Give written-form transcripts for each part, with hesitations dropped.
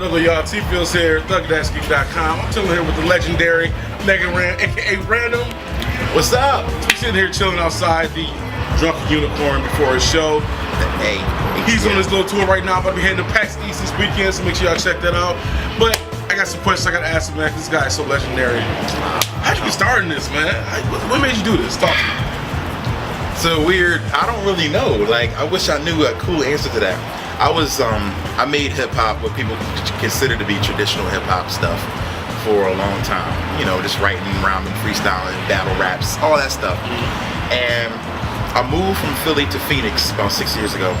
Hello y'all, T.Fields here, ThugDashGeek.com. I'm chilling here with the legendary Mega Ran, aka Random. What's up? We're sitting here chilling outside the Drunken Unicorn before his show. Hey, He's on his little tour right now, about to be heading to PAX East this weekend, so make sure y'all check that out. But I got some questions I gotta ask him, man. This guy is so legendary. How'd you get started in this, man? What made you do this? Talk to me. So weird. I don't really know. Like, I wish I knew a cool answer to that. I made hip hop, what people consider to be traditional hip hop stuff, for a long time. You know, just writing, rhyming, freestyling, battle raps, all that stuff. And I moved from Philly to Phoenix about 6 years ago,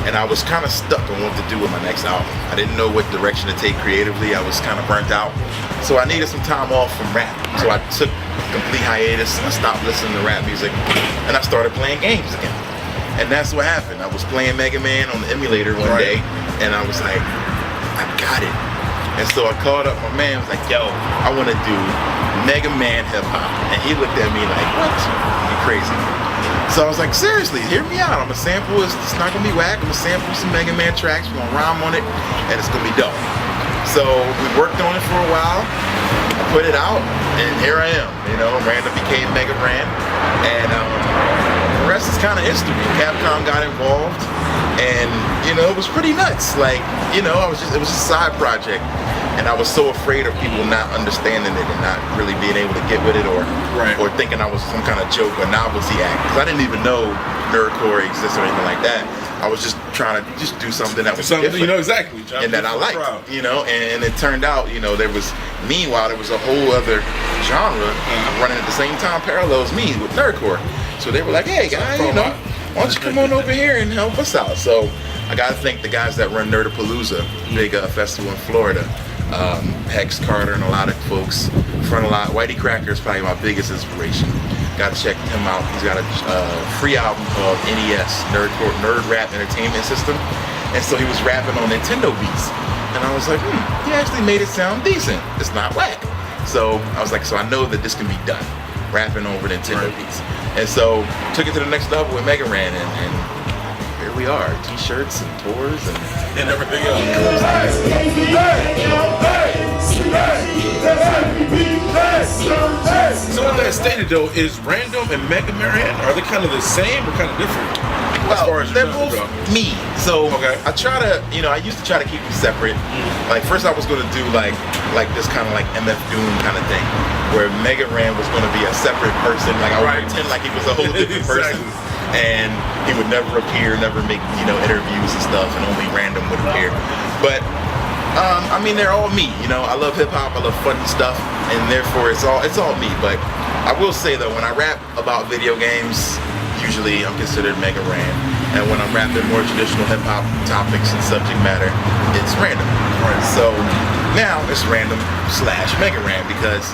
and I was kind of stuck on what to do with my next album. I didn't know what direction to take creatively. I was kind of burnt out, so I needed some time off from rap. So I took complete hiatus. I stopped listening to rap music, and I started playing games again. And that's what happened. I was playing Mega Man on the emulator one day, and I was like, I got it. And so I called up my man, I was like, yo, I want to do Mega Man hip hop. And he looked at me like, what? You crazy. So I was like, seriously, hear me out. I'm gonna sample, it's not gonna be whack. I'm gonna sample some Mega Man tracks, we're gonna rhyme on it, and it's gonna be dope. So we worked on it for a while, I put it out, and here I am. You know, Random became Mega Ran, and the rest is kind of history. Capcom got involved, and you know, it was pretty nuts. Like, you know, it was just a side project, and I was so afraid of people not understanding it and not really being able to get with it, or thinking I was some kind of joke or novelty act. Because I didn't even know Nerdcore exists or anything like that. I was just trying to do something that was different, you know, exactly, and that I liked, you know. And it turned out, you know, meanwhile there was a whole other genre running at the same time, parallels me with Nerdcore. So they were like, hey guy, you know, why don't you come on over here and help us out? So I gotta thank the guys that run Nerdapalooza, big festival in Florida. Hex Carter and a lot of folks. Front a lot. Whitey Cracker is probably my biggest inspiration. Gotta check him out. He's got a free album called NES, Nerdcore, Nerd Rap Entertainment System. And so he was rapping on Nintendo beats. And I was like, he actually made it sound decent. It's not whack. So I was like, so I know that this can be done, rapping over Nintendo beats. And so took it to the next level with Mega Ran, and here we are, t-shirts and tours and everything else. So with that stated though, is Random and Mega Man, are they kind of the same or kind of different? Well, as far as they're both me. So I try to, you know, I used to try to keep them separate. Like first I was going to do like this kind of like MF Doom kind of thing, where Mega Ran was going to be a separate person. Like I would pretend like he was a whole different person. And he would never appear, never make, you know, interviews and stuff, and only Random would appear. But I mean, they're all me. You know, I love hip hop, I love funny stuff, and therefore it's all me. But I will say though, when I rap about video games, usually I'm considered Mega Ran, and when I'm rapping more traditional hip hop topics and subject matter, it's Random. So now it's Random/Mega Ran, because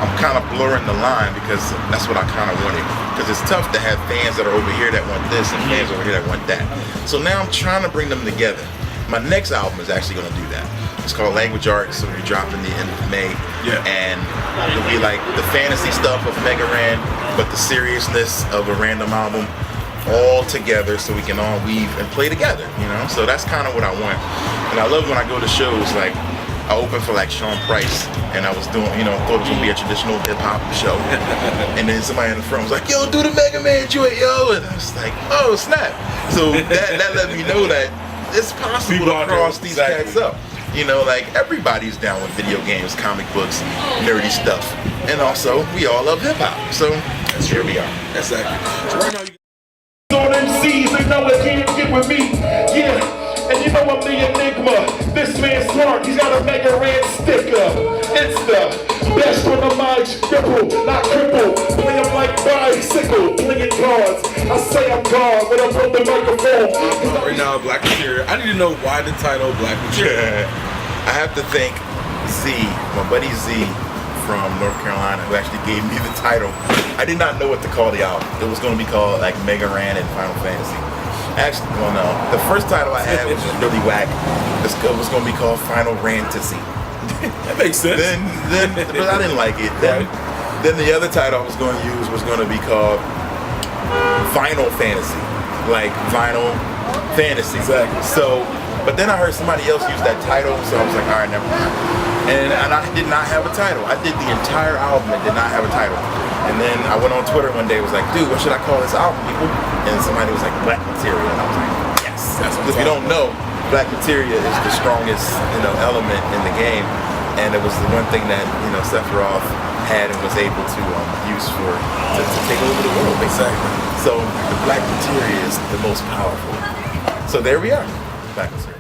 I'm kind of blurring the line, because that's what I kind of wanted. Because it's tough to have fans that are over here that want this and fans over here that want that. So now I'm trying to bring them together. My next album is actually going to do that. It's called Language Arts, so we're dropping the end of May. And it'll be like the fantasy stuff of Mega Ran, but the seriousness of a Random album all together, so we can all weave and play together, you know? So that's kind of what I want. And I love when I go to shows, like I opened for like Sean Price, and I was doing, you know, thought it was gonna be a traditional hip hop show, and then somebody in the front was like, "Yo, do the Mega Man joint, yo!" And I was like, "Oh snap!" So that let me know that it's possible to cross these cats up. You know, like everybody's down with video games, comic books, nerdy stuff, and also we all love hip hop. So here we are. Exactly. So right now you on MCs, they know they can't get with me. Yeah. And you know I'm the enigma. This man's smart, he's got a Mega Ran sticker. It's the best on the mic, cripple, not cripple. Play him like bicycle, playing cards. I say I'm God when I put the microphone. Right now, Black Material. I need to know why the title Black Material. I have to thank Z, my buddy Z from North Carolina, who actually gave me the title. I did not know what to call the album. It was going to be called like Mega Ran and Final Fantasy. Actually, well, no. The first title I had was really whack. It was going to be called Final Rantasy. That makes sense. But I didn't like it. Then the other title I was going to use was going to be called Final Fantasy, like Vinyl Fantasy. Exactly. So But then I heard somebody else use that title, so I was like, all right, never mind. And I did not have a title. I did the entire album and did not have a title. And then I went on Twitter one day, was like, dude, what should I call this album, people? And somebody was like, Black Materia. And I was like, yes. If you don't know, Black Materia is the strongest, element in the game. And it was the one thing that, Sephiroth had and was able to use to take over the world, basically. So the Black Materia is the most powerful. So there we are, Black Materia.